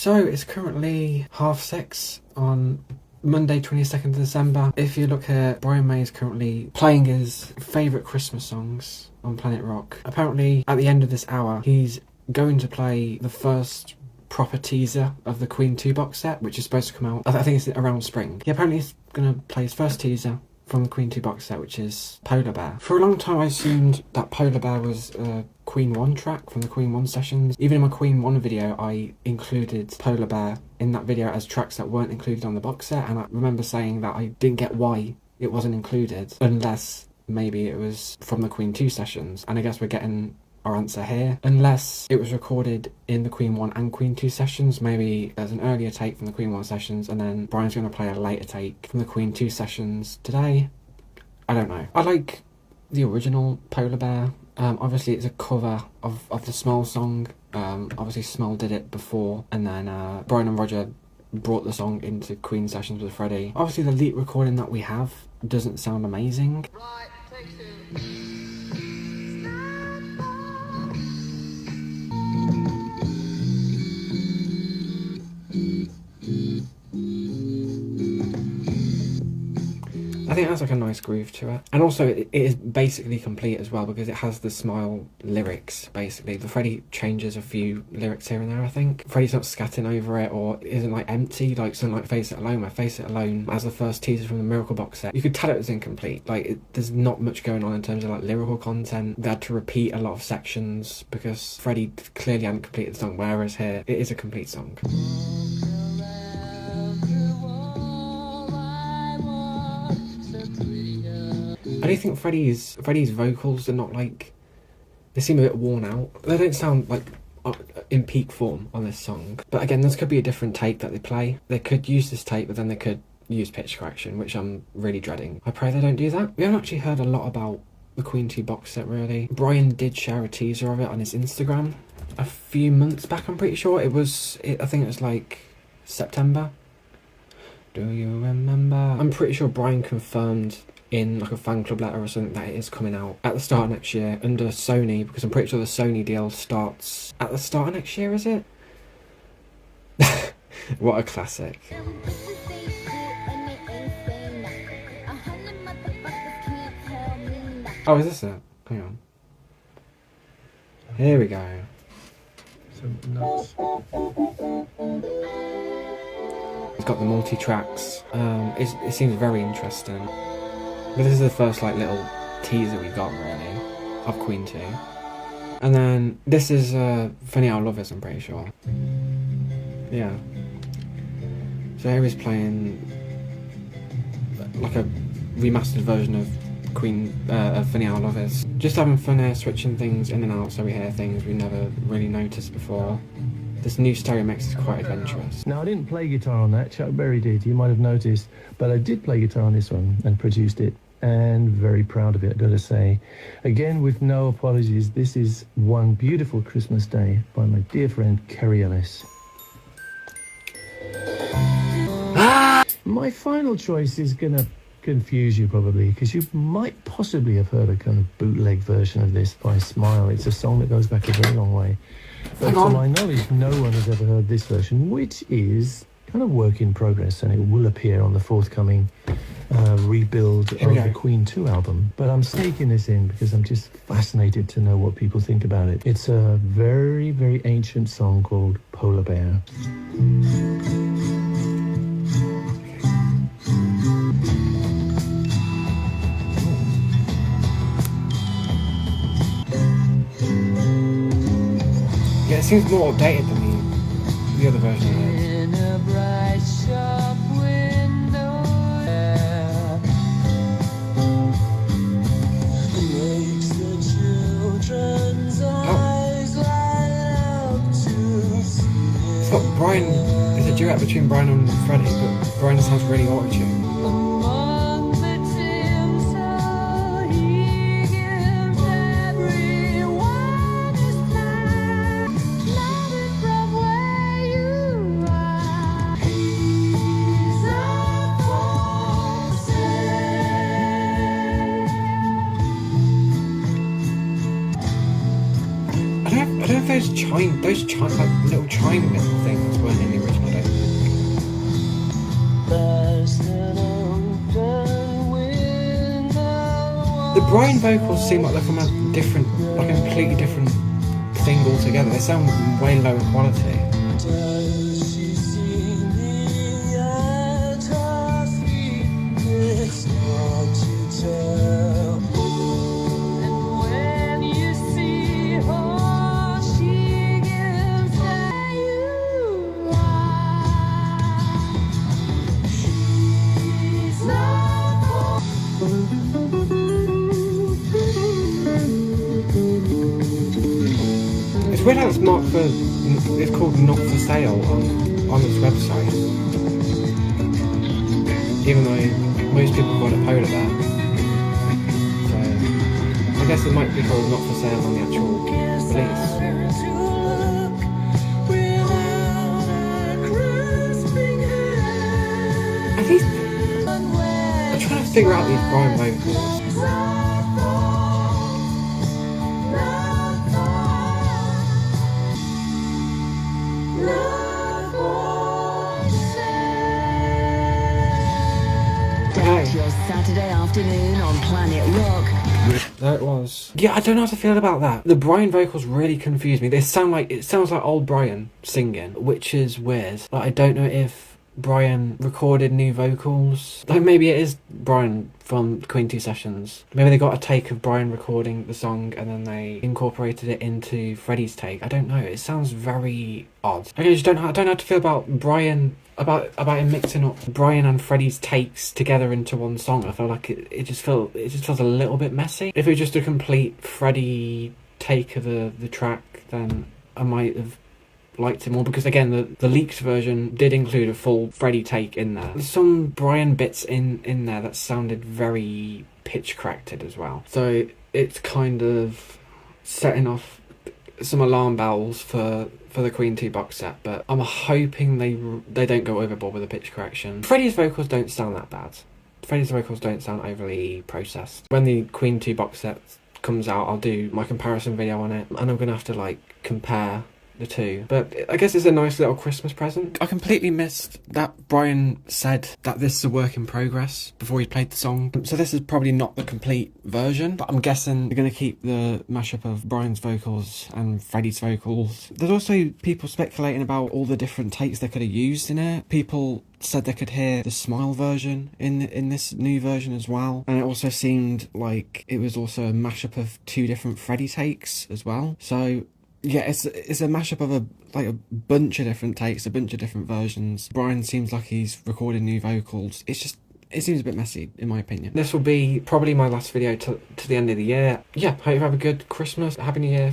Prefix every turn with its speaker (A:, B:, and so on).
A: So it's currently 6:30 on Monday 22nd of December. If you look here, Brian May is currently playing his favourite Christmas songs on Planet Rock. Apparently at the end of this hour he's going to play the first proper teaser of the Queen 2 box set, which is supposed to come out, I think it's around spring. Yeah, apparently he's going to play his first teaser from the Queen 2 box set, which is Polar Bear. For a long time I assumed that Polar Bear was a Queen 1 track from the Queen 1 sessions. Even in my Queen 1 video I included Polar Bear in that video as tracks that weren't included on the box set, and I remember saying that I didn't get why it wasn't included, unless maybe it was from the Queen 2 sessions, and I guess we're getting our answer here. Unless it was recorded in the Queen 1 and Queen 2 sessions, maybe there's an earlier take from the Queen 1 sessions and then Brian's going to play a later take from the Queen 2 sessions today. I don't know. I like the original Polar Bear. Obviously it's a cover of the Smell song. Obviously Smell did it before, and then Brian and Roger brought the song into Queen sessions with Freddie. Obviously the lead recording that we have doesn't sound amazing.
B: Right, take two.
A: I think that's like a nice groove to it. And also it is basically complete as well, because it has the Smile lyrics, basically. The Freddie changes a few lyrics here and there, I think. Freddie's not scatting over it, or it isn't like empty, like something like Face It Alone, where Face It Alone, as the first teaser from the Miracle box set, you could tell it was incomplete. Like, there's not much going on in terms of like lyrical content. They had to repeat a lot of sections because Freddie clearly hadn't completed the song, whereas here, it is a complete song. I do think Freddie's vocals are not like, they seem a bit worn out. They don't sound like in peak form on this song. But again, this could be a different take that they play. They could use this take, but then they could use pitch correction, which I'm really dreading. I pray they don't do that. We haven't actually heard a lot about the Queen 2 box set, really. Brian did share a teaser of it on his Instagram a few months back, I'm pretty sure. I think it was like September. Do you remember? I'm pretty sure Brian confirmed in like a fan club letter or something that it is coming out at the start of next year under Sony, because I'm pretty sure the Sony deal starts at the start of next year, is it? What a classic. Oh, is this it? Hang on. Here we go.
C: Nuts.
A: It's got the multi-tracks. It seems very interesting. But this is the first like little teaser we got, really, of Queen 2. And then this is Funny How Love Is, I'm pretty sure. Yeah. So here he's playing like a remastered version of Funny How Love Is. Just having fun here, switching things in and out so we hear things we never really noticed before. This new stereo mix is quite adventurous.
C: Now, I didn't play guitar on that. Chuck Berry did, you might have noticed. But I did play guitar on this one and produced it. And very proud of it, I've got to say. Again, with no apologies, this is One Beautiful Christmas Day by my dear friend Kerry Ellis. My final choice is going to confuse you probably, because you might possibly have heard a kind of bootleg version of this by Smile. It's a song that goes back a very long way. But to my knowledge, no one has ever heard this version, which is kind of work in progress, and it will appear on the forthcoming rebuild of the Queen 2 album. But I'm sneaking this in because I'm just fascinated to know what people think about it. It's a very, very ancient song called Polar Bear.
A: Yeah, it seems more updated than the other version of it.
B: In a bright shop window, makes the children's eyes light up to see.
A: It's got Brian, it's a duet between Brian and Freddie, but Brian sounds really auto-tuned.
B: Among the tinsel he gives everyone his plan. Love it from where you are. He's a force.
A: I don't know if those chime, like little chime little things weren't in the Brian vocals seem like they're from a different, like a completely different thing altogether. They sound way lower quality.
B: Does she see me at her feet? It's hard to tell. And when you see her, she gives you are. She's not
A: It's weird how it's marked for, it's called not for sale on its website. Even though most people have got a polar bear. So, I guess it might be called not for sale on the actual release. Are these, I'm trying to figure out these Brian vocals.
D: Start your Saturday afternoon on Planet Rock.
A: There it was. Yeah, I don't know how to feel about that. The Brian vocals really confuse me. It sounds like old Brian singing, which is weird. Like, I don't know if Brian recorded new vocals. Like, maybe it is Brian from Queen 2 sessions. Maybe they got a take of Brian recording the song and then they incorporated it into Freddie's take. I don't know. It sounds very odd. I just don't know how to feel about Brian. About him mixing up Brian and Freddie's takes together into one song. I feel like it just feels a little bit messy. If it was just a complete Freddie take of the track, then I might have liked it more, because again the leaked version did include a full Freddie take in there. There's some Brian bits in there that sounded very pitch cracked as well. So it's kind of setting off some alarm bells for the Queen 2 box set, but I'm hoping they don't go overboard with the pitch correction. Freddie's vocals don't sound that bad. Freddie's vocals don't sound overly processed. When the Queen 2 box set comes out, I'll do my comparison video on it, and I'm gonna have to like compare the two. But I guess it's a nice little Christmas present. I completely missed that Brian said that this is a work in progress before he played the song. So this is probably not the complete version, but I'm guessing they're going to keep the mashup of Brian's vocals and Freddie's vocals. There's also people speculating about all the different takes they could have used in it. People said they could hear the Smile version in this new version as well, and it also seemed like it was also a mashup of two different Freddie takes as well. So yeah, it's a mashup of a bunch of different takes, a bunch of different versions. Brian seems like he's recording new vocals. It seems a bit messy, in my opinion. This will be probably my last video to the end of the year. Yeah, hope you have a good Christmas, Happy New Year.